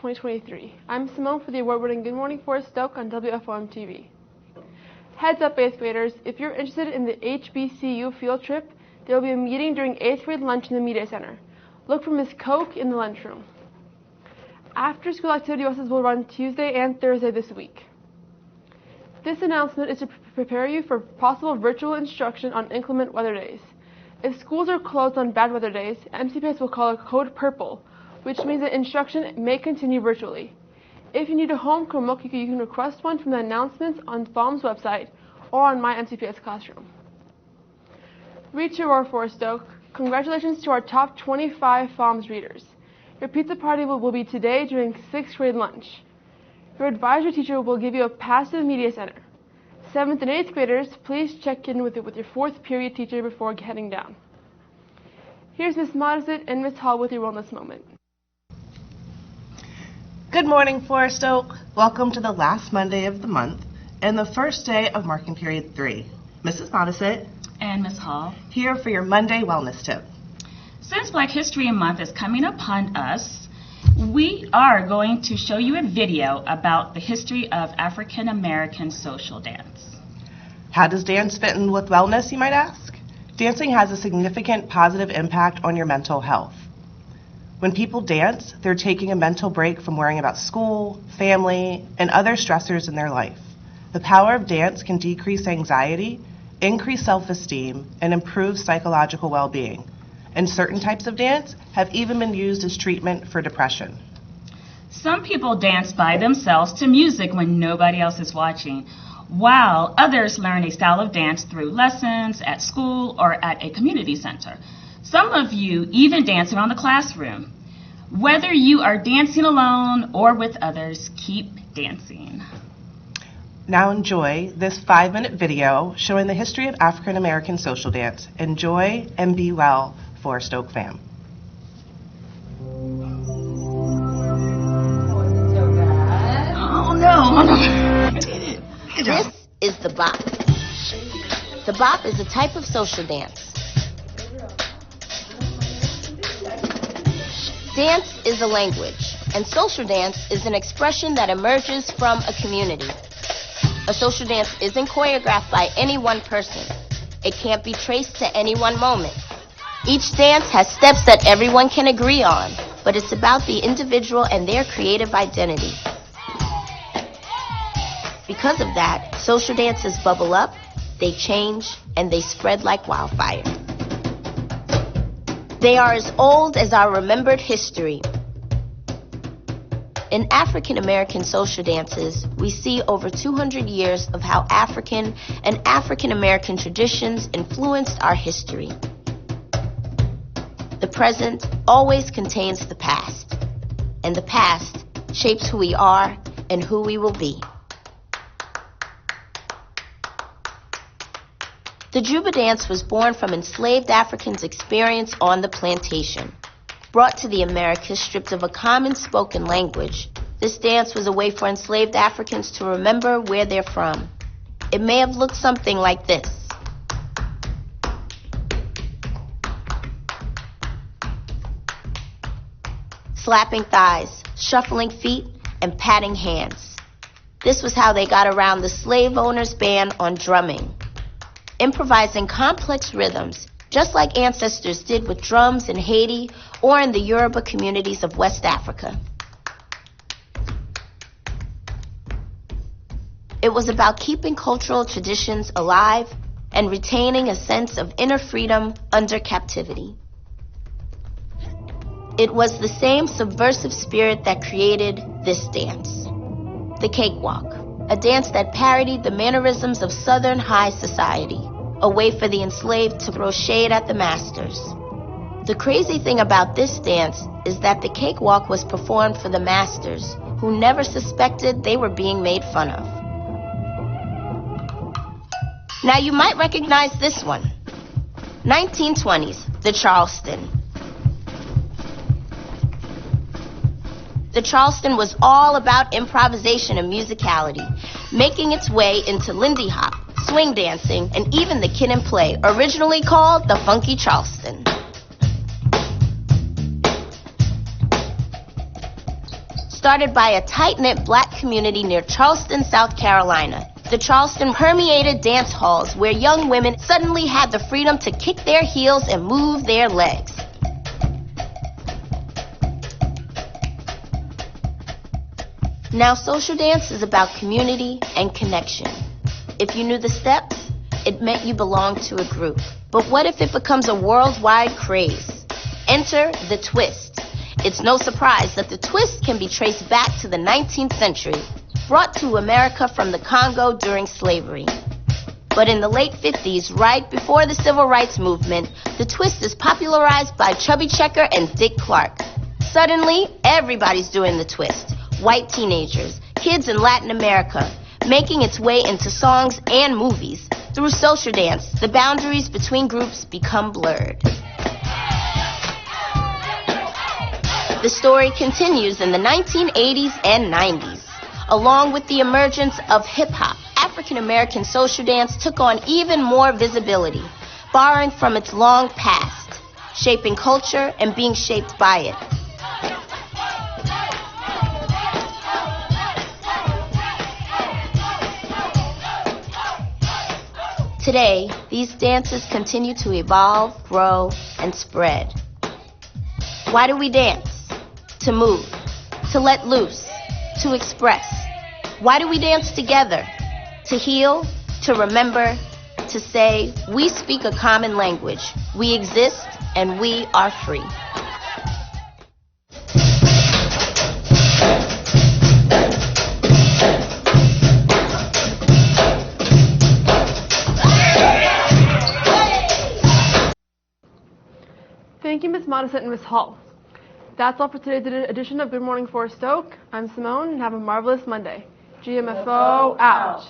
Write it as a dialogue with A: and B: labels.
A: 2023. I'm Simone for the award-winning Good Morning Forest Stoke on WFOM TV. Heads up, 8th graders, if you're interested in the HBCU field trip, there will be a meeting during 8th grade lunch in the Media Center. Look for Ms. Koch in the lunchroom. After-school activity buses will run Tuesday and Thursday this week. This announcement is to prepare you for possible virtual instruction on inclement weather days. If schools are closed on bad weather days, MCPS will call a code purple, which means that instruction may continue virtually. If you need a home Chromebook, you can request one from the announcements on FOM's website or on My MCPS Classroom. Read to Roar Forest Stoke. Congratulations to our top 25 FOM's readers. Your pizza party will be today during 6th grade lunch. Your advisory teacher will give you a pass to the Media Center. 7th and 8th graders, please check in with your 4th period teacher before heading down. Here's Ms. Modisett and Ms. Hall with your Wellness Moment.
B: Good morning, Forest Oak. Welcome to the last Monday of the month and the first day of marking period 3. Mrs. Modisett
C: and Ms. Hall
B: here for your Monday wellness tip.
C: Since Black History Month is coming upon us, we are going to show you a video about the history of African American social dance.
B: How does dance fit in with wellness, you might ask? Dancing has a significant positive impact on your mental health. When people dance, they're taking a mental break from worrying about school, family, and other stressors in their life. The power of dance can decrease anxiety, increase self-esteem, and improve psychological well-being. And certain types of dance have even been used as treatment for depression.
C: Some people dance by themselves to music when nobody else is watching, while others learn a style of dance through lessons at school or at a community center. Some of you even dance around the classroom. Whether you are dancing alone or with others, keep dancing.
B: Now enjoy this 5-minute video showing the history of African American social dance. Enjoy and be well, Forest Oak fam.
C: Oh no!
D: This is the bop. The bop is a type of social dance. Dance is a language, and social dance is an expression that emerges from a community. A social dance isn't choreographed by any one person. It can't be traced to any one moment. Each dance has steps that everyone can agree on, but it's about the individual and their creative identity. Because of that, social dances bubble up, they change, and they spread like wildfire. They are as old as our remembered history. In African American social dances, we see over 200 years of how African and African American traditions influenced our history. The present always contains the past, and the past shapes who we are and who we will be. The Juba dance was born from enslaved Africans' experience on the plantation. Brought to the Americas stripped of a common spoken language, this dance was a way for enslaved Africans to remember where they're from. It may have looked something like this. Slapping thighs, shuffling feet, and patting hands. This was how they got around the slave owner's ban on drumming. Improvising complex rhythms, just like ancestors did with drums in Haiti or in the Yoruba communities of West Africa. It was about keeping cultural traditions alive and retaining a sense of inner freedom under captivity. It was the same subversive spirit that created this dance, the cakewalk, a dance that parodied the mannerisms of Southern high society, a way for the enslaved to throw shade at the masters. The crazy thing about this dance is that the cakewalk was performed for the masters, who never suspected they were being made fun of. Now you might recognize this one. 1920s, the Charleston. The Charleston was all about improvisation and musicality, making its way into Lindy Hop, swing dancing, and even the Kid and Play, originally called the Funky Charleston. started by a tight-knit black community near Charleston, South Carolina. The Charleston permeated dance halls where young women suddenly had the freedom to kick their heels and move their legs. Now, social dance is about community and connection. If you knew the steps, it meant you belonged to a group. But what if it becomes a worldwide craze? Enter the twist. It's no surprise that the twist can be traced back to the 19th century, brought to America from the Congo during slavery. But in the late 50s, right before the Civil Rights Movement, the twist is popularized by Chubby Checker and Dick Clark. Suddenly, everybody's doing the twist. White teenagers, kids in Latin America, making its way into songs and movies. Through social dance, the boundaries between groups become blurred. The story continues in the 1980s and 90s. Along with the emergence of hip-hop, African American social dance took on even more visibility, borrowing from its long past, shaping culture and being shaped by it. Today, these dances continue to evolve, grow, and spread. Why do we dance? To move, to let loose, to express. Why do we dance together? To heal, to remember, to say, we speak a common language. We exist and we are free.
A: Thank you, Ms. Modisette and Ms. Hall. That's all for today's edition of Good Morning Forest Oak. I'm Simone, and have a marvelous Monday. GMFO out.